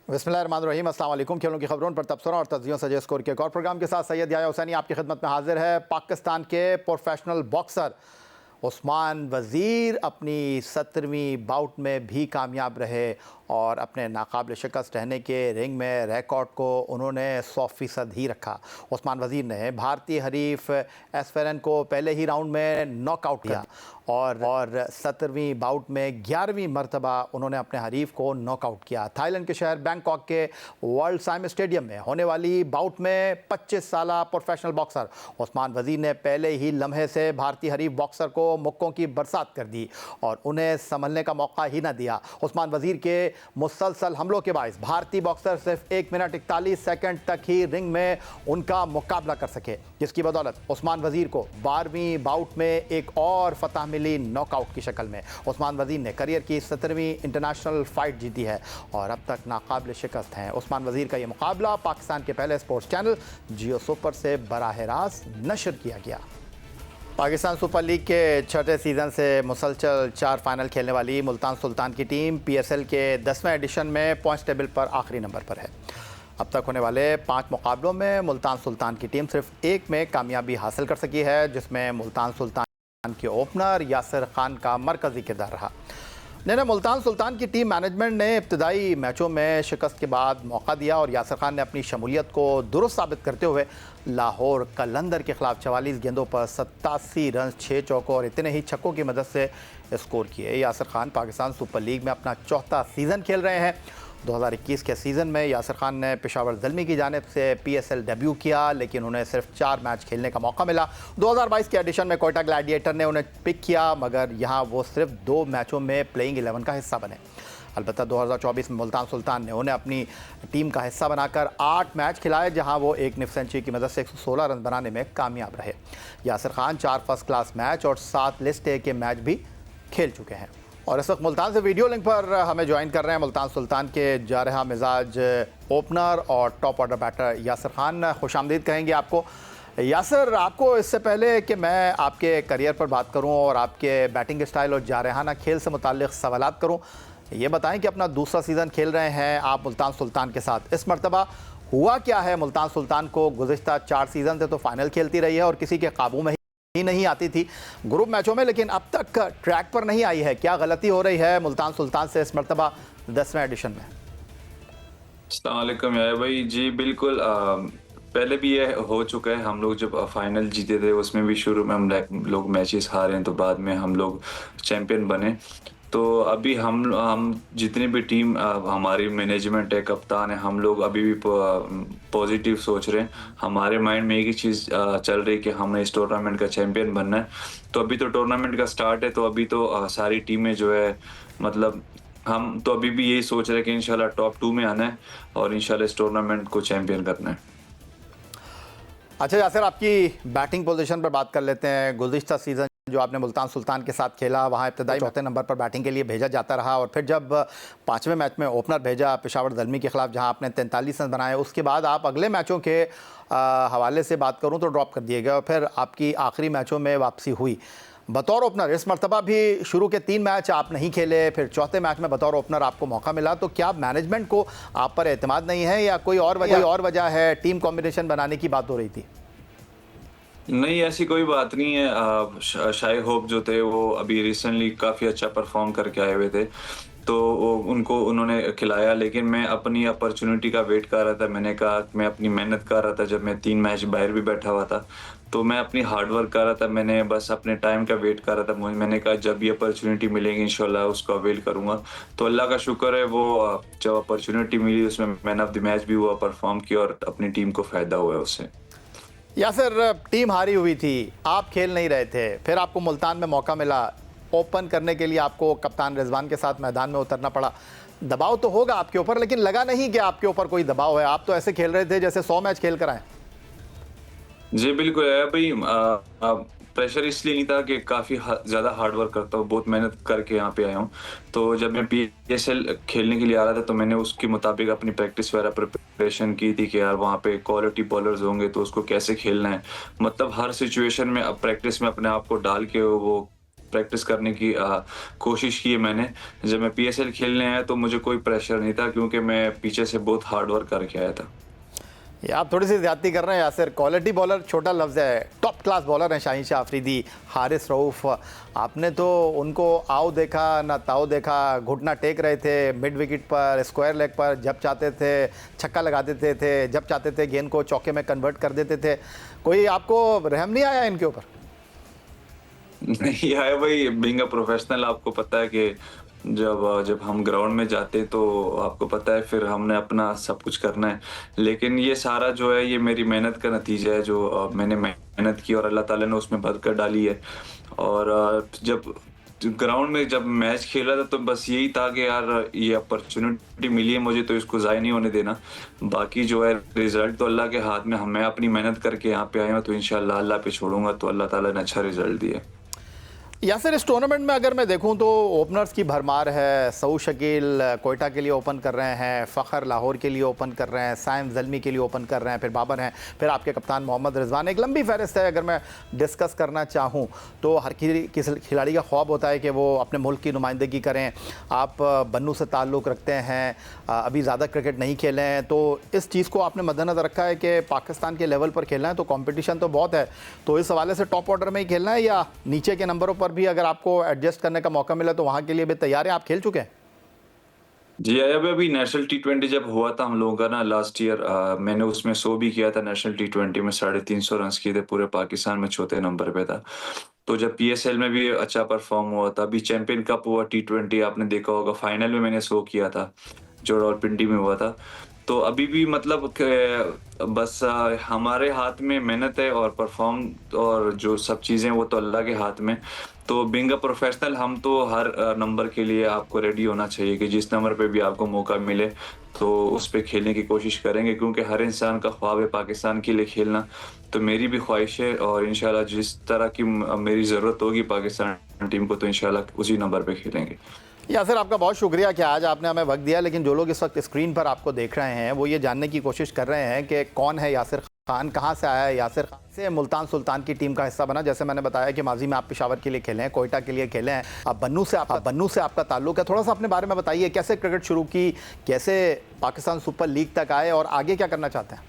बिस्मिल्लाहिर्रहमानिर्रहीम, अस्सलाम वालेकुम। खेलों की खबरों पर तबसरों और तज्जियों सजे स्कोर के एक और प्रोग्राम के साथ सैयद याया हुसैनी आपकी खिदमत में हाजिर है। पाकिस्तान के प्रोफेशनल बॉक्सर उस्मान वज़ीर अपनी 17वीं बाउट में भी कामयाब रहे और अपने नाकाबिल शिकस्त रहने के रिंग में रिकॉर्ड को उन्होंने 100% ही रखा। उस्मान वज़ीर ने भारतीय हरीफ एस्फेरन को पहले ही राउंड में नॉकआउट किया और 17वीं बाउट में 11वीं मरतबा उन्होंने अपने हरीफ को नॉकआउट किया। थाईलैंड के शहर बैंकॉक के वर्ल्ड साइम स्टेडियम में होने वाली बाउट में 25 साल प्रोफेशनल बॉक्सर उस्मान वज़ीर ने पहले ही लम्हे से भारतीय हरीफ बॉक्सर को मुक्कों की बरसात कर दी और उन्हें संभलने का मौका ही ना दिया। उस्मान वज़ीर के मुसलसल हमलों के बायस भारतीय बॉक्सर सिर्फ 1 मिनट 41 सेकंड तक ही रिंग में उनका मुकाबला कर सके, जिसकी बदौलत उस्मान वज़ीर को 12वीं बाउट में एक और फतह मिली नॉकआउट की शक्ल में। उस्मान वज़ीर ने करियर की 17वीं इंटरनेशनल फाइट जीती है और अब तक नाकाबिल शिकस्त हैं। उस्मान वज़ीर का यह मुकाबला पाकिस्तान के पहले स्पोर्ट्स चैनल जियो सुपर से बराह रास्त नशर किया गया। पाकिस्तान सुपर लीग के छठे सीज़न से मुसलसल 4 फाइनल खेलने वाली मुल्तान सुल्तान की टीम PSL के 10वें एडिशन में पॉइंट्स टेबल पर आखिरी नंबर पर है। अब तक होने वाले 5 मुकाबलों में मुल्तान सुल्तान की टीम सिर्फ एक में कामयाबी हासिल कर सकी है, जिसमें मुल्तान सुल्तान के ओपनर यासिर खान का मरकज़ी किरदार रहा। मुल्तान सुल्तान की टीम मैनेजमेंट ने इब्तदाई मैचों में शिकस्त के बाद मौका दिया और यासिर खान ने अपनी शमूलियत को दुरुस्त साबित करते हुए लाहौर कलंदर के खिलाफ 44 गेंदों पर 87 रन, 6 चौकों और इतने ही छक्कों की मदद से स्कोर किए। यासिर खान पाकिस्तान सुपर लीग में अपना चौथा सीज़न खेल रहे हैं। 2021 के सीज़न में यासिर खान ने पेशावर ज़ल्मी की जानिब से PSL डेब्यू किया, लेकिन उन्हें सिर्फ 4 मैच खेलने का मौका मिला। 2022 के एडिशन में कोयटा ग्लैडिएटर ने उन्हें पिक किया, मगर यहाँ वो सिर्फ 2 मैचों में प्लेइंग 11 का हिस्सा बने। अलबत्ता 2024 में मुल्तान सुल्तान ने उन्हें अपनी टीम का हिस्सा बनाकर 8 मैच खिलाए, जहां वो एक निफ सेंचुरी की मदद से 116 रन बनाने में कामयाब रहे। Yasir Khan 4 first class match और 7 लिस्ट ए के मैच भी खेल चुके हैं और इस वक्त मुल्तान से वीडियो लिंक पर हमें ज्वाइन कर रहे हैं मुल्तान सुल्तान के जारहा मिजाज ओपनर और top order batter Yasir Khan. खुशामदीद कहेंगे आपको। यासिर, आपको इससे पहले कि मैं आपके करियर पर बात करूं और आपके बैटिंग स्टाइल और जारहाना खेल से मुताल्लिक़ सवालात करूं, ये बताएं कि अपना दूसरा सीज़न खेल रहे हैं आप मुल्तान सुल्तान के साथ। इस मरतबा हुआ क्या है मुल्तान सुल्तान को? गुज़िश्ता 4 सीज़न से तो फाइनल खेलती रही है और किसी के काबू में ही नहीं आती थी ग्रुप मैचों में, लेकिन अब तक ट्रैक पर नहीं आई है। क्या गलती हो रही है मुल्तान सुल्तान से इस मरतबा 10वें एडिशन में? अस्सलाम वालेकुम यार भाई। जी बिल्कुल, पहले भी ये हो चुका है। हम लोग जब फाइनल जीते थे उसमें भी शुरू में हम लोग मैचेस हारे हैं, तो बाद में हम लोग चैंपियन बने। तो अभी हम जितनी भी टीम हमारी मैनेजमेंट है, कप्तान है, हम लोग अभी भी पॉजिटिव सोच रहे हैं। हमारे माइंड में एक ही चीज़ चल रही है कि हमें इस टूर्नामेंट का चैंपियन बनना है। तो अभी तो टूर्नामेंट का स्टार्ट है, तो अभी तो सारी टीमें जो है, मतलब हम तो अभी भी यही सोच रहे हैं कि इंशाल्लाह टॉप 2 में आना है और इंशाल्लाह इस टूर्नामेंट को चैंपियन करना है। अच्छा यासिर, आपकी बैटिंग पोजीशन पर बात कर लेते हैं। गुज़िश्ता सीज़न जो आपने मुल्तान सुल्तान के साथ खेला, वहाँ इब्तदाई चौथे नंबर पर बैटिंग के लिए भेजा जाता रहा और फिर जब 5वें मैच में ओपनर भेजा पेशावर ज़ल्मी के खिलाफ, जहाँ आपने 43 रन बनाए, उसके बाद आप अगले मैचों के हवाले से बात करूँ तो ड्रॉप कर दिए गए और फिर आपकी आखिरी मैचों में वापसी हुई बतौर ओपनर। इस मरतबा भी शुरू के 3 मैच आप नहीं खेले, फिर चौथे मैच में बतौर ओपनर आपको मौका मिला। तो क्या मैनेजमेंट को आप पर एतमाद नहीं है या कोई और वजह है? टीम कॉम्बिनेशन बनाने की बात हो रही थी? नहीं, ऐसी कोई बात नहीं है। शाय होप जो थे वो अभी रिसेंटली काफ़ी अच्छा परफॉर्म करके आए हुए थे, तो उन्होंने खिलाया, लेकिन मैं अपनी अपॉर्चुनिटी का वेट कर रहा था। मैंने कहा मैं अपनी मेहनत कर रहा था। जब मैं 3 मैच बाहर भी बैठा हुआ था तो मैं अपनी हार्ड वर्क कर रहा था। मैंने बस अपने टाइम का वेट कर रहा था। मैंने कहा जब ये अपॉर्चुनिटी मिलेगी इंशाल्लाह उसको अवेल करूंगा। तो अल्लाह का शुक्र है, वो जब अपॉर्चुनिटी मिली उसमें मैन ऑफ द मैच भी हुआ, परफॉर्म किया और अपनी टीम को फ़ायदा हुआ है उससे। यासिर, टीम हारी हुई थी, आप खेल नहीं रहे थे, फिर आपको मुल्तान में मौका मिला। ओपन करने के लिए आपको कप्तान रिजवान के साथ मैदान में उतरना पड़ा। दबाव तो होगा आपके ऊपर, लेकिन लगा नहीं कि आपके ऊपर कोई दबाव है। आप तो ऐसे खेल रहे थे जैसे 100 मैच खेल कर आए। जी बिल्कुल है भाई। प्रेशर इसलिए नहीं था कि काफ़ी ज़्यादा हार्ड वर्क करता हूँ, बहुत मेहनत करके यहाँ पे आया हूँ। तो जब मैं PSL खेलने के लिए आ रहा था तो मैंने उसके मुताबिक अपनी प्रैक्टिस वगैरह प्रिपरेशन की थी कि यार वहाँ पे क्वालिटी बॉलर्स होंगे तो उसको कैसे खेलना है। मतलब हर सिचुएशन में अब प्रैक्टिस में अपने आप को डाल के वो प्रैक्टिस करने की कोशिश की है मैंने। जब मैं पीएसएल खेलने आया तो मुझे कोई प्रेशर नहीं था, क्योंकि मैं पीछे से बहुत हार्ड वर्क करके आया था। ये आप थोड़ी सी ज़्यादती कर रहे हैं यासिर। क्वालिटी बॉलर छोटा लफ्ज़ है, टॉप क्लास बॉलर हैं शाहीन शाह अफरीदी, हारिस रऊफ़। आपने तो उनको आओ देखा ना ताओ देखा, घुटना टेक रहे थे मिड विकेट पर, स्क्वायर लेग पर, जब चाहते थे छक्का लगा देते थे, जब चाहते थे गेंद को चौके में कन्वर्ट कर देते थे। कोई आपको रहम नहीं आया इनके ऊपर? नहीं आया भाई, बीइंग अ प्रोफेशनल आपको पता है कि जब जब हम ग्राउंड में जाते हैं तो आपको पता है फिर हमने अपना सब कुछ करना है। लेकिन ये सारा जो है ये मेरी मेहनत का नतीजा है, जो मैंने मेहनत की और अल्लाह ताला ने उसमें बरकत डाली है। और जब ग्राउंड में जब मैच खेला था तो बस यही था कि यार ये अपॉर्चुनिटी मिली है मुझे, तो इसको ज़ाया नहीं होने देना। बाकी जो है रिजल्ट तो अल्लाह के हाथ में, मैं अपनी मेहनत करके यहाँ पे आया हूँ, तो इंशाल्लाह अल्लाह पे छोड़ूंगा, तो अल्लाह ताला ने अच्छा रिजल्ट दिया। यासिर, इस टूर्नामेंट में अगर मैं देखूं तो ओपनर्स की भरमार है। सऊद शकील कोयटा के लिए ओपन कर रहे हैं, फ़खर लाहौर के लिए ओपन कर रहे हैं, साइम ज़ल्मी के लिए ओपन कर रहे हैं, फिर बाबर हैं, फिर आपके कप्तान मोहम्मद रिजवान। एक लंबी फहरिस्त है। अगर मैं डिस्कस करना चाहूं तो हर किसी खिलाड़ी का ख्वाब होता है कि वो अपने मुल्क की नुमाइंदगी करें। आप बन्नू से ताल्लुक़ रखते हैं, अभी ज़्यादा क्रिकेट नहीं खेले हैं, तो इस चीज़ को आपने मद्देनज़र रखा है कि पाकिस्तान के लेवल पर खेलना है, तो कॉम्पिटिशन तो बहुत है, तो इस हवाले से टॉप ऑर्डर में ही खेलना है या नीचे के नंबरों पर भी अगर आपको एडजस्ट करने का मौका मिला तो वहां के लिए भी तैयार हैं? आप खेल चुके हैं? जी, अभी नेशनल टी20 जब हुआ था हम लोगों का ना लास्ट ईयर, मैंने उसमें 100 भी किया था। नेशनल टी20 में 350 रन्स किए थे, पूरे पाकिस्तान में चौथे नंबर पे था। तो जब पीएसएल में भी अच्छा परफॉर्म हुआ था, अभी चैंपियन कप हुआ टी20 आपने देखा होगा, फाइनल में मैंने 100 किया था जो रावलपिंडी में हुआ था। तो अभी भी मतलब बस हमारे हाथ में मेहनत है और परफॉर्म और जो सब चीज़ें वो तो अल्लाह के हाथ में। तो बीइंग अ प्रोफेशनल हम तो हर नंबर के लिए आपको रेडी होना चाहिए कि जिस नंबर पे भी आपको मौका मिले तो उस पे खेलने की कोशिश करेंगे, क्योंकि हर इंसान का ख्वाब है पाकिस्तान के लिए खेलना। तो मेरी भी ख्वाहिश है और इंशाल्लाह जिस तरह की मेरी ज़रूरत होगी पाकिस्तान टीम को, तो इंशाल्लाह उसी नंबर पे खेलेंगे। यासिर, आपका बहुत शुक्रिया कि आज आपने हमें वक्त दिया। लेकिन जो लोग इस वक्त स्क्रीन पर आपको देख रहे हैं वो ये जानने की कोशिश कर रहे हैं कि कौन है यासिर खान, कहाँ से आया है यासिर खान, से मुल्तान सुल्तान की टीम का हिस्सा बना। जैसे मैंने बताया कि माजी में आप पेशावर के लिए खेले हैं, कोयटा के लिए खेले हैं, अब बन्नू से आपका ताल्लुक है। थोड़ा सा अपने बारे में बताइए, कैसे क्रिकेट शुरू की, कैसे पाकिस्तान सुपर लीग तक आए और आगे क्या करना चाहते हैं?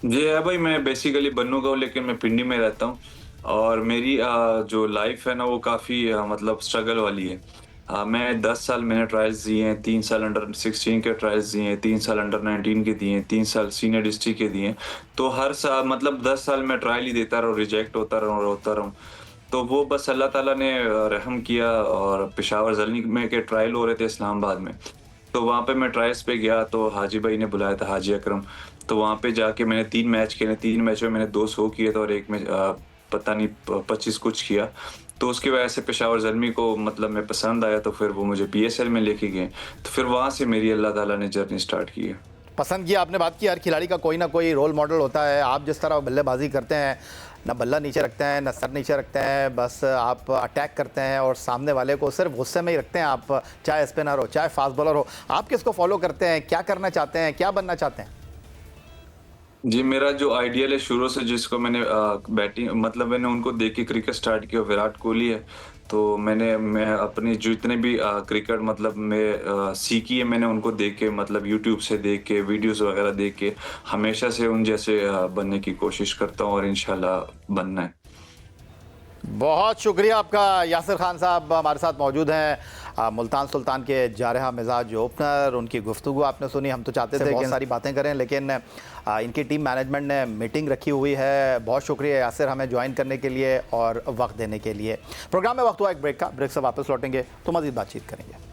जी है भाई, मैं बेसिकली बन्नू का हूँ लेकिन मैं पिंडी में रहता हूँ। और मेरी जो लाइफ है ना वो काफ़ी मतलब स्ट्रगल वाली है। मैं 10 साल मैंने ट्रायल्स दिए हैं, 3 साल अंडर 16 के ट्रायल्स दिए हैं, 3 साल अंडर 19 के दिए हैं, 3 साल सीनियर डिस्ट्रिक्ट के दिए हैं। तो हर साल मतलब 10 साल मैं ट्रायल ही देता रहा हूँ, रिजेक्ट होता रहा हूँ। तो वो बस अल्लाह ताला ने रहम किया और पेशावर ज़ल्मी में के ट्रायल हो रहे थे इस्लामाबाद में। तो वहाँ पे मैं ट्रायल्स पे गया तो हाजी भाई ने बुलाया था, हाजी अकरम। तो वहाँ पे जाके मैंने 3 मैच खेले, 3 मैचों में मैंने 2 100 किए थे और एक में पता नहीं 25 कुछ किया। तो उसकी वजह से पेशावर ज़ल्मी को मतलब मैं पसंद आया, तो फिर वो मुझे पीएसएल में लेके गए। तो फिर वहाँ से मेरी अल्लाह ताला ने जर्नी स्टार्ट की है। पसंद किया आपने, बात की हर खिलाड़ी का कोई ना कोई रोल मॉडल होता है। आप जिस तरह बल्लेबाजी करते हैं, ना बल्ला नीचे रखते हैं ना सर नीचे रखते हैं, बस आप अटैक करते हैं और सामने वाले को सिर्फ गुस्से में ही रखते हैं। आप चाहे स्पिनर हो चाहे फास्ट बॉलर हो, आप किसको फॉलो करते हैं, क्या करना चाहते हैं, क्या बनना चाहते हैं? जी, मेरा जो आइडियल है शुरू से, जिसको मैंने बैटिंग मतलब मैंने उनको देख के क्रिकेट स्टार्ट किया, विराट कोहली है। तो मैं अपनी जितने भी क्रिकेट मतलब मैं सीखी है मैंने उनको देख के, मतलब यूट्यूब से देख के, वीडियोस वगैरह देख के हमेशा से उन जैसे बनने की कोशिश करता हूँ और इंशाल्लाह बनना है। बहुत शुक्रिया आपका। यासिर खान साहब हमारे साथ मौजूद हैं, मुल्तान सुल्तान के जारहा मिजाज ओपनर। उनकी गुफ्तगू आपने सुनी। हम तो चाहते थे बहुत सारी बातें करें, लेकिन इनकी टीम मैनेजमेंट ने मीटिंग रखी हुई है। बहुत शुक्रिया यासिर हमें ज्वाइन करने के लिए और वक्त देने के लिए। प्रोग्राम में वक्त हुआ एक ब्रेक का, ब्रेक से वापस लौटेंगे तो मज़ीद बातचीत करेंगे।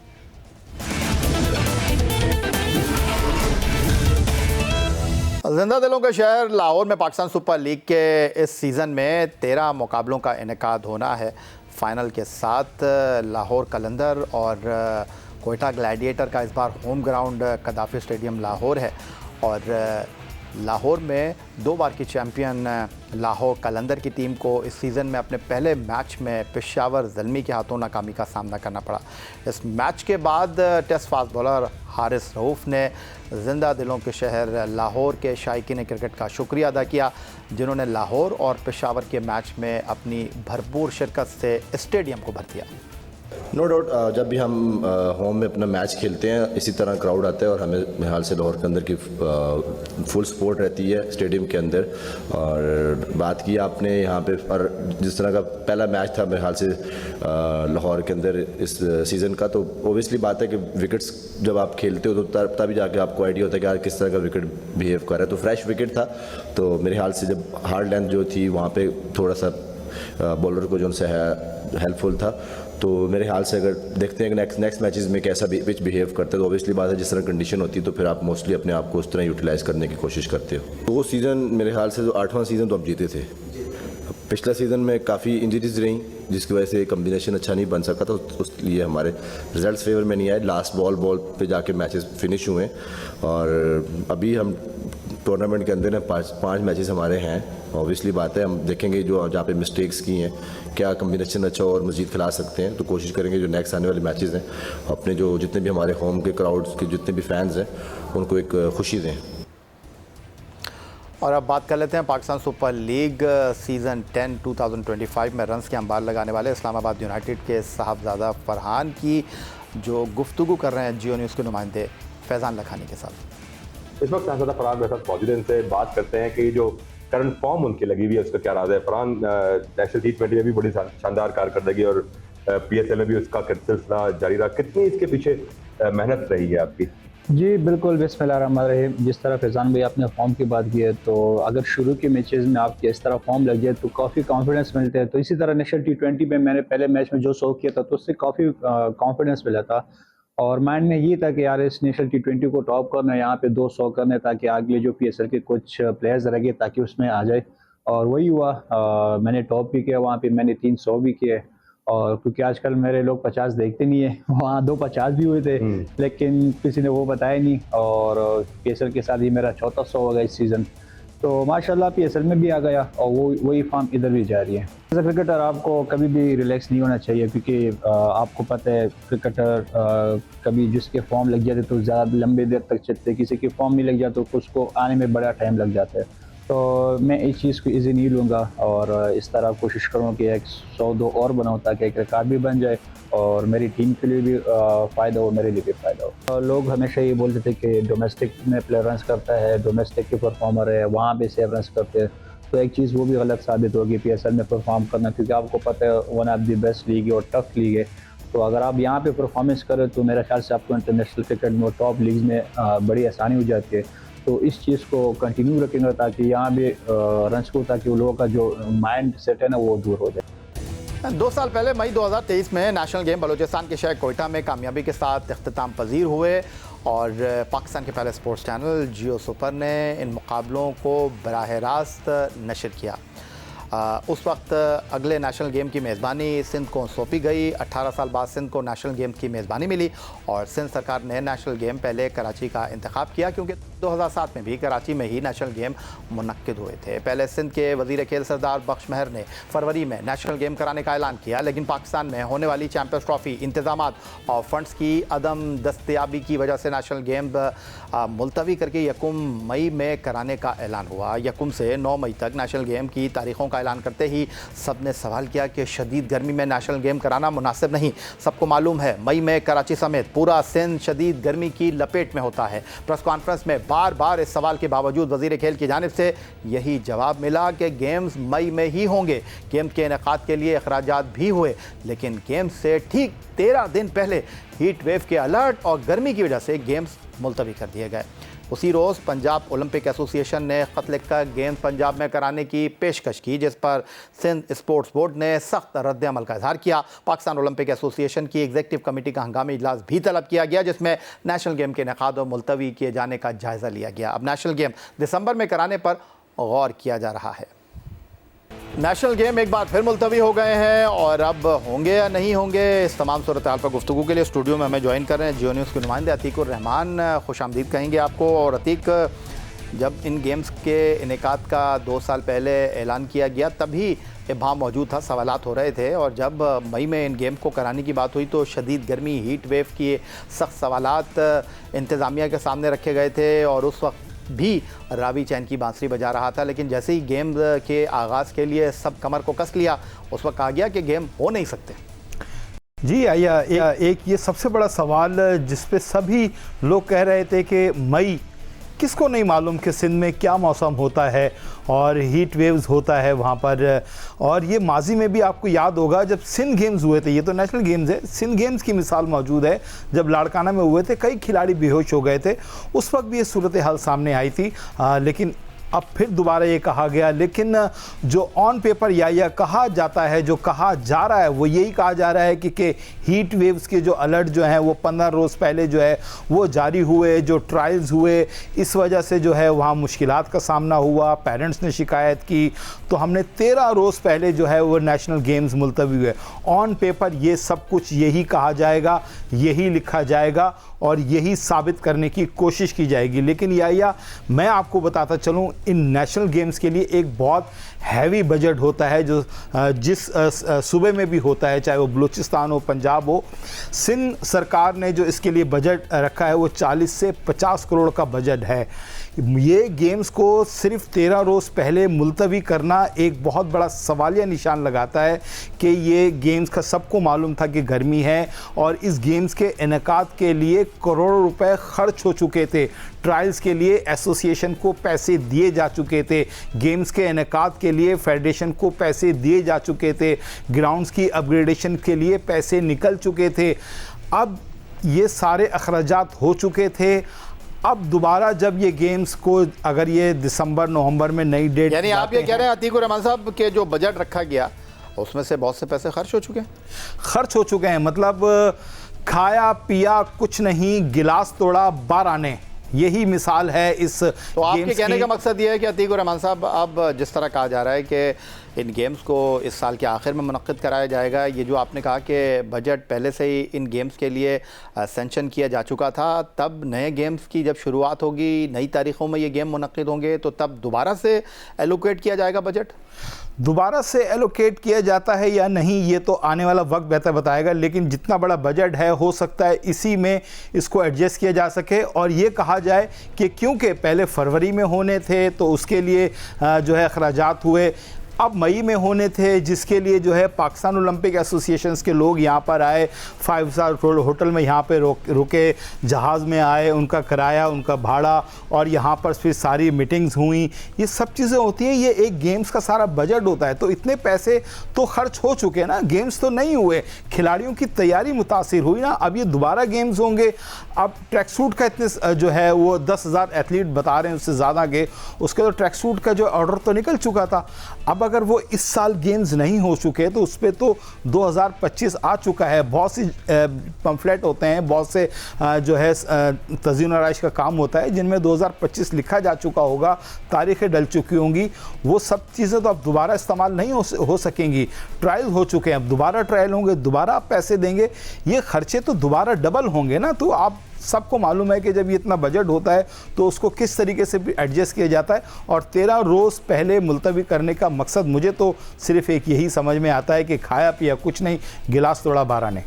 जिंदा दिलों के शहर लाहौर में पाकिस्तान सुपर लीग के इस सीज़न में 13 मुकाबलों का इनेकाद होना है। फाइनल के साथ लाहौर कलंदर और कोयटा ग्लैडिएटर का इस बार home ground Gaddafi stadium Lahore है। और लाहौर में 2 बार की चैंपियन लाहौर कलंदर की टीम को इस सीज़न में अपने पहले मैच में पेशावर ज़ल्मी के हाथों नाकामी का सामना करना पड़ा। इस मैच के बाद test fast bowler Haris Rauf ने ज़िंदा दिलों के शहर लाहौर के शायकीन क्रिकेट का शुक्रिया अदा किया, जिन्होंने लाहौर और पेशावर के मैच में अपनी भरपूर शिरकत से स्टेडियम को भर दिया। नो डाउट जब भी हम होम में अपना मैच खेलते हैं इसी तरह क्राउड आता है और हमें मेरे ख्याल से लाहौर के अंदर की फुल सपोर्ट रहती है स्टेडियम के अंदर। और बात की आपने यहाँ पे, और जिस तरह का पहला मैच था मेरे ख्याल से लाहौर के अंदर इस सीज़न का, तो ओबियसली बात है कि विकेट्स जब आप खेलते हो तो तभी जाके आपको आइडिया होता है कि यार किस तरह का विकेट बिहेव कर रहा है। तो फ्रेश विकेट था, तो मेरे ख्याल से जब हार्ड लेंथ जो थी वहाँ पर थोड़ा सा बॉलर को जो उनसे है हेल्पफुल था। तो मेरे ख्याल से अगर देखते हैं कि नेक्स्ट मैचेस में कैसा पिच बिहेव करते हैं, तो ऑब्वियसली बात है जिस तरह कंडीशन होती है तो फिर आप मोस्टली अपने आप को उस तरह यूटिलाइज़ करने की कोशिश करते हो। तो वो सीज़न मेरे ख्याल से जो 8वां सीज़न तो हम जीते थे। पिछला सीज़न में काफ़ी इंजरीज रहीं जिसकी वजह से कम्बिनेशन अच्छा नहीं बन सका, तो उस लिए हमारे रिजल्ट्स फेवर में नहीं आए। लास्ट बॉल पे जाके मैचेस फिनिश हुए और अभी हम टूर्नामेंट के अंदर पाँच मैचेस हमारे हैं। ऑब्वियसली बात है हम देखेंगे जो जहाँ पे मिस्टेक्स की हैं क्या कम्बिनेशन अच्छा और मज़ीद खिला सकते हैं, तो कोशिश करेंगे जो नेक्स्ट आने वाले मैचेस हैं अपने जो जितने भी हमारे होम के क्राउड्स के जितने भी फैंस हैं उनको एक खुशी दें। और अब बात कर लेते हैं पाकिस्तान सुपर लीग सीज़न 10 2025 में रन्स के अंबार लगाने वाले इस्लामाबाद यूनाइटेड के साहबजादा फरहान की जो गुफ्तगू कर रहे हैं जियो न्यूज़ के नुमाइंदे फैज़ान लखानी के साथ। इस वक्त साहबजादा फरहान मेरे साथ मौजूद हैं, इनसे बात करते हैं कि जो करंट फॉर्म उनकी लगी हुई है उसका क्या राज है। फरहान नेशनल T20 में भी बड़ी शानदार कारकर्दगी और PSL में भी उसका सिलसिला जारी रहा, कितनी इसके पीछे मेहनत रही है आपकी? जी बिल्कुल, बिस्मिल्लाहिर्रहमानिर्रहीम। जिस तरह फैज़ान भाई आपने फॉर्म की बात की है, तो अगर शुरू के मैचेस में आपके इस तरह फॉर्म लग जाए तो काफ़ी कॉन्फिडेंस मिलता है। तो इसी तरह नेशनल T20 में मैंने पहले मैच में जो शो किया था तो उससे काफ़ी कॉन्फिडेंस मिला था और माइंड में ये था कि यार इस नेशनल T20 को टॉप करना है, यहाँ पे 200 करना है ताकि आगे जो PSL के कुछ प्लेयर्स रह गए ताकि उसमें आ जाए, और वही हुआ। मैंने टॉप भी किया, वहाँ पे मैंने 300 भी किए, और क्योंकि आजकल मेरे लोग 50 देखते नहीं है, वहाँ 250 भी हुए थे लेकिन किसी ने वो बताया नहीं, और PSL के साथ ही मेरा 4था 100 होगा इस सीज़न। तो माशाल्लाह PSL में भी आ गया और वही फॉर्म इधर भी जारी है। एज अ क्रिकेटर आपको कभी भी रिलैक्स नहीं होना चाहिए, क्योंकि आपको पता है क्रिकेटर कभी जिसके फॉर्म लग जाते तो ज़्यादा लंबे देर तक चलते, किसी की फॉर्म नहीं लग जाता तो उसको आने में बड़ा टाइम लग जाता है। तो मैं इस चीज़ को ईजी नहीं लूँगा और इस तरह कोशिश करूँ कि 100-2 और बनाऊँ ताकि एक रिकॉर्ड भी बन जाए और मेरी टीम के लिए भी फ़ायदा हो, मेरे लिए भी फ़ायदा हो। और लोग हमेशा ये बोलते थे कि डोमेस्टिक में प्लेयर रन्स करता है, डोमेस्टिक के परफॉर्मर है, वहाँ पे सेव रन्स करते हैं, तो एक चीज़ वो भी गलत साबित होगी PSL में परफॉर्म करना, क्योंकि आपको पता है one of the best league है और टफ लीग है। तो अगर आप यहाँ पे परफॉर्मेंस करें तो मेरे ख्याल से आपको इंटरनेशनल क्रिकेट में टॉप लीग्स में बड़ी आसानी हो जाती है। तो इस चीज़ को कंटिन्यू रखेंगे ताकि यहाँ भी रन्स को, ताकि उन लोगों का जो माइंड सेट है ना वो दूर हो जाए। 2 साल पहले मई 2023 में नेशनल गेम बलूचिस्तान के शहर कोयटा में कामयाबी के साथ इख्तिताम पजीर हुए और पाकिस्तान के पहले स्पोर्ट्स चैनल जियो सुपर ने इन मुकाबलों को बराह रास्त नशर किया। उस वक्त अगले नेशनल गेम की मेज़बानी सिंध को सौंपी गई। 18 साल बाद सिंध को नेशनल गेम की मेज़बानी मिली और सिंध सरकार ने नेशनल गेम पहले कराची का इंतखाब किया, क्योंकि 2007 में भी कराची में ही नेशनल गेम मुनक्किद हुए थे। पहले सिंध के वज़ीर खेल सरदार बख्श महर ने फरवरी में नेशनल गेम कराने का ऐलान किया, लेकिन पाकिस्तान में होने वाली चैंपियंस ट्रॉफी, इंतजामात और फंड्स की अदम दस्तयाबी की वजह से नेशनल गेम मुलतवी करके 1 मई में कराने का ऐलान हुआ। 1 से 9 मई तक नेशनल गेम की तारीखों ऐलान करते ही सब ने सवाल किया कि शदीद गर्मी में नेशनल गेम कराना मुनासिब नहीं। सबको मालूम है मई में कराची समेत पूरा सिंध शदीद गर्मी की लपेट में होता है। प्रेस कॉन्फ्रेंस में बार बार इस सवाल के बावजूद वज़ीर खेल की जानिब से यही जवाब मिला कि गेम्स मई में ही होंगे। गेम के इनेकाद के लिए अखराजात भी हुए, लेकिन गेम्स से ठीक 13 दिन पहले हीट वेव के अलर्ट और गर्मी की वजह से गेम्स मुलतवी कर दिए गए। उसी रोज़ पंजाब ओलंपिक एसोसिएशन ने ख़त लिखकर गेम्स पंजाब में कराने की पेशकश की, जिस पर सिंध स्पोर्ट्स बोर्ड ने सख्त रद्द-ए-अमल का इजहार किया। पाकिस्तान ओलंपिक एसोसिएशन की एग्जीक्यूटिव कमेटी का हंगामी इजलास भी तलब किया गया, जिसमें नेशनल गेम के इनेकाद और मुलतवी किए जाने का जायज़ा लिया गया। अब नेशनल गेम दिसंबर में कराने पर गौर किया जा रहा है। नेशनल गेम एक बार फिर मुलतवी हो गए हैं और अब होंगे या नहीं होंगे, इस तमाम सूरत हाल पर गुफ्तगू के लिए स्टूडियो में हमें ज्वाइन कर रहे हैं जियो न्यूज़ के नुमाइंदे अतीक उर रहमान। खुश आमदीद कहेंगे आपको। और अतीक, जब इन गेम्स के इनेकाद का 2 साल पहले ऐलान किया गया तभी इब्हाम मौजूद था, सवालात हो रहे थे, और जब मई में इन गेम को कराने की बात हुई तो शदीद गर्मी, हीट वेव की सख्त सवालात इंतज़ामिया के सामने रखे गए थे और उस वक्त भी रावी चैन की बांसुरी बजा रहा था। लेकिन जैसे ही गेम के आगाज़ के लिए सब कमर को कस लिया, उस वक्त कहा गया कि गेम हो नहीं सकते। जी आइया, एक ये सबसे बड़ा सवाल जिस पे सभी लोग कह रहे थे कि मई, किसको नहीं मालूम कि सिंध में क्या मौसम होता है और हीट वेव्स होता है वहाँ पर। और ये माजी में भी आपको याद होगा जब सिंध गेम्स हुए थे, ये तो नेशनल गेम्स है, सिंध गेम्स की मिसाल मौजूद है, जब लाड़काना में हुए थे कई खिलाड़ी बेहोश हो गए थे, उस वक्त भी ये सूरत हाल सामने आई थी। लेकिन अब फिर दोबारा ये कहा गया, लेकिन जो ऑन पेपर या कहा जाता है, जो कहा जा रहा है, वो यही कहा जा रहा है कि हीट वेव्स के जो अलर्ट जो हैं वो 15 रोज़ पहले जो है वो जारी हुए, जो ट्रायल्स हुए, इस वजह से जो है वहाँ मुश्किलात का सामना हुआ, पेरेंट्स ने शिकायत की, तो हमने 13 रोज़ पहले जो है वो नेशनल गेम्स मुलतवी हुए। ऑन पेपर ये सब कुछ यही कहा जाएगा, यही लिखा जाएगा और यही साबित करने की कोशिश की जाएगी। लेकिन या मैं आपको बताता चलूँ, इन नेशनल गेम्स के लिए एक बहुत हैवी बजट होता है जो जिस सूबे में भी होता है, चाहे वो बलूचिस्तान हो, पंजाब हो। सिंध सरकार ने जो इसके लिए बजट रखा है वो 40 से 50 करोड़ का बजट है। ये गेम्स को सिर्फ 13 रोज़ पहले मुलतवी करना एक बहुत बड़ा सवालिया निशान लगाता है कि ये गेम्स का सबको मालूम था कि गर्मी है और इस गेम्स के इनेकाद के लिए करोड़ों रुपए खर्च हो चुके थे। ट्रायल्स के लिए एसोसिएशन को पैसे दिए जा चुके थे, गेम्स के इनेकाद के लिए फेडरेशन को पैसे दिए जा चुके थे, ग्राउंड्स की अपग्रेडेशन के लिए पैसे निकल चुके थे। अब ये सारे अखराजात हो चुके थे। अब दोबारा जब ये गेम्स को अगर ये दिसंबर नवंबर में नई डेट, यानी आप ये कह रहे हैं अतीकुर रहमान साहब के जो बजट रखा गया उसमें से बहुत से पैसे खर्च हो चुके हैं? खर्च हो चुके हैं, मतलब खाया पिया कुछ नहीं, गिलास तोड़ा 12 ने, यही मिसाल है इस। तो आपके कहने का मकसद ये है कि अतीकुर रहमान साहब, अब जिस तरह कहा जा रहा है कि इन गेम्स को इस साल के आखिर में मुनक्किद कराया जाएगा, ये जो आपने कहा कि बजट पहले से ही इन गेम्स के लिए सेंशन किया जा चुका था, तब नए गेम्स की जब शुरुआत होगी, नई तारीख़ों में ये गेम मुनक्किद होंगे, तो तब दोबारा से एलोकेट किया जाएगा बजट? दोबारा से एलोकेट किया जाता है या नहीं ये तो आने वाला वक्त बेहतर बताएगा, लेकिन जितना बड़ा बजट है हो सकता है इसी में इसको एडजस्ट किया जा सके। और ये कहा जाए कि क्योंकि पहले फरवरी में होने थे तो उसके लिए जो है अखराजात हुए, अब मई में होने थे जिसके लिए जो है पाकिस्तान ओलंपिक एसोसिएशंस के लोग यहाँ पर आए, 5 स्टार होटल में यहाँ पे रुके, जहाज़ में आए, उनका किराया, उनका भाड़ा, और यहाँ पर फिर सारी मीटिंग्स हुई, ये सब चीज़ें होती हैं। ये एक गेम्स का सारा बजट होता है, तो इतने पैसे तो खर्च हो चुके हैं ना, गेम्स तो नहीं हुए, खिलाड़ियों की तैयारी मुतासिर हुई ना। अब ये दोबारा गेम्स होंगे, अब ट्रैक सूट का इतने जो है वो 10,000 एथलीट बता रहे हैं, उससे ज़्यादा के, उसके तो ट्रैक सूट का जो ऑर्डर तो निकल चुका था। अब अगर वो इस साल गेम्स नहीं हो चुके तो उस पर तो 2025 आ चुका है। बहुत सी पम्फलेट होते हैं, बहुत से जो है तज़ीन आराइश का काम होता है जिनमें 2025 लिखा जा चुका होगा, तारीखें डल चुकी होंगी, वो सब चीज़ें तो अब दोबारा इस्तेमाल नहीं हो सकेंगी। ट्रायल हो चुके हैं, अब दोबारा ट्रायल होंगे, दोबारा आप पैसे देंगे, ये खर्चे तो दोबारा डबल होंगे ना। तो आप सबको मालूम है कि जब ये इतना बजट होता है तो उसको किस तरीके से भी एडजस्ट किया जाता है। और 13 रोज़ पहले मुलतवी करने का मकसद मुझे तो सिर्फ एक यही समझ में आता है कि खाया पिया कुछ नहीं, गिलास तोड़ा 12 ने।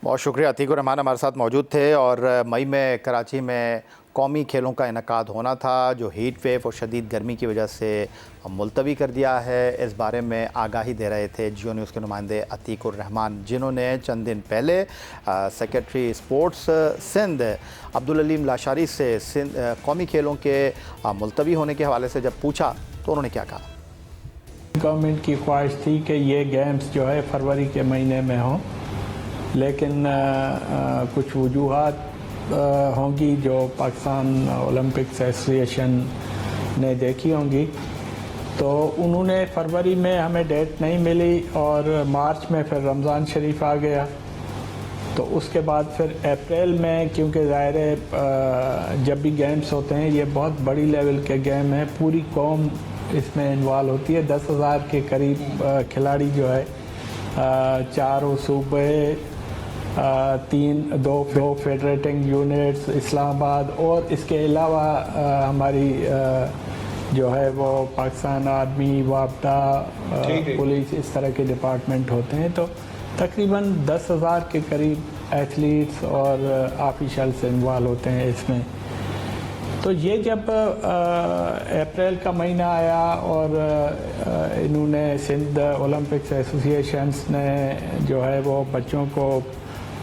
बहुत शुक्रिया। अतीकुर रहमान हमारे साथ मौजूद थे। और मई में कराची में कौमी खेलों का इनकाद होना था, जो हीट वेव और शदीद गर्मी की वजह से मुलतवी कर दिया है, इस बारे में आगाही दे रहे थे जियो न्यूज़ के नुमाइंदे अतीकुर रहमान, जिन्होंने चंद दिन पहले सेक्रेटरी स्पोर्ट्स सिंध अब्दुल अलीम लाशारी से कौमी खेलों के मुलतवी होने के हवाले से जब पूछा तो उन्होंने क्या कहा। गवर्नमेंट की ख्वाहिश थी कि ये गेम्स जो है फरवरी के महीने में हों, लेकिन कुछ वजूहात होंगी जो पाकिस्तान ओलंपिक्स एसोसिएशन ने देखी होंगी, तो उन्होंने फरवरी में हमें डेट नहीं मिली और मार्च में फिर रमज़ान शरीफ आ गया, तो उसके बाद फिर अप्रैल में, क्योंकि ज़ाहिर है जब भी गेम्स होते हैं ये बहुत बड़ी लेवल के गेम है, पूरी कौम इसमें इन्वॉल्व होती है, 10,000 के करीब खिलाड़ी जो है चारों सूबे दो फेडरेटिंग यूनिट्स इस्लामाबाद, और इसके अलावा हमारी जो है वो पाकिस्तान आर्मी, वापडा, पुलिस, इस तरह के डिपार्टमेंट होते हैं। तो तकरीबन 10,000 के करीब एथलीट्स और ऑफिशियल्स इन्वॉल्व होते हैं इसमें। तो ये जब अप्रैल का महीना आया और इन्होंने सिंध ओलंपिक्स एसोसिएशंस ने जो है वो बच्चों को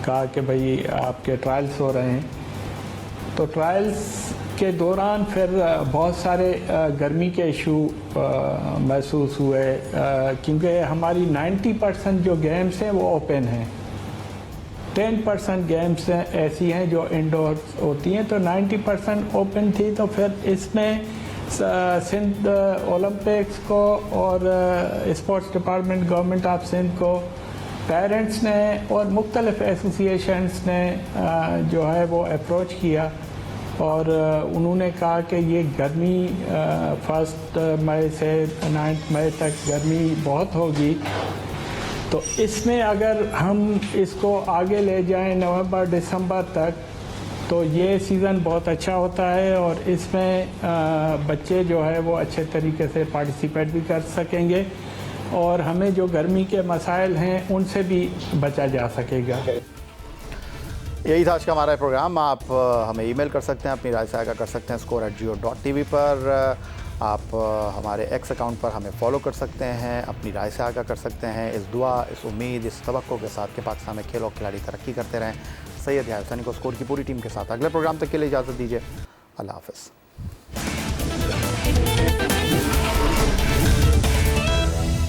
कहा कि भाई आपके ट्रायल्स हो रहे हैं, तो ट्रायल्स के दौरान फिर बहुत सारे गर्मी के इशू महसूस हुए, क्योंकि हमारी 90% जो गेम्स हैं वो ओपन हैं, 10% गेम्स ऐसी हैं जो इंडोर्स होती हैं, तो 90% ओपन थी। तो फिर इसमें सिंध ओलंपिक्स को और sports department government of Sindh को, पेरेंट्स ने और मुख्तलिफ एसोसिएशंस ने जो है वो अप्रोच किया और उन्होंने कहा कि ये गर्मी 1 मई से 9 मई तक गर्मी बहुत होगी, तो इसमें अगर हम इसको आगे ले जाएं नवंबर दिसंबर तक, तो ये सीज़न बहुत अच्छा होता है और इसमें बच्चे जो है वो अच्छे तरीके से पार्टिसिपेट भी कर सकेंगे और हमें जो गर्मी के मसाइल हैं उनसे भी बचा जा सकेगा। यही था आज का हमारा प्रोग्राम। आप हमें ईमेल कर सकते हैं, अपनी राय साझा कर सकते हैं score@geo.tv पर। आप हमारे एक्स अकाउंट पर हमें फॉलो कर सकते हैं, अपनी राय साझा कर सकते हैं। इस दुआ, इस उम्मीद, इस तवक्को के साथ कि पाकिस्तान में खेल और खिलाड़ी तरक्की करते रहें। सैयद याहिया हुसैनी को स्कोर की पूरी टीम के साथ अगले प्रोग्राम तक के लिए इजाज़त दीजिए। अल्लाह हाफ़िज़।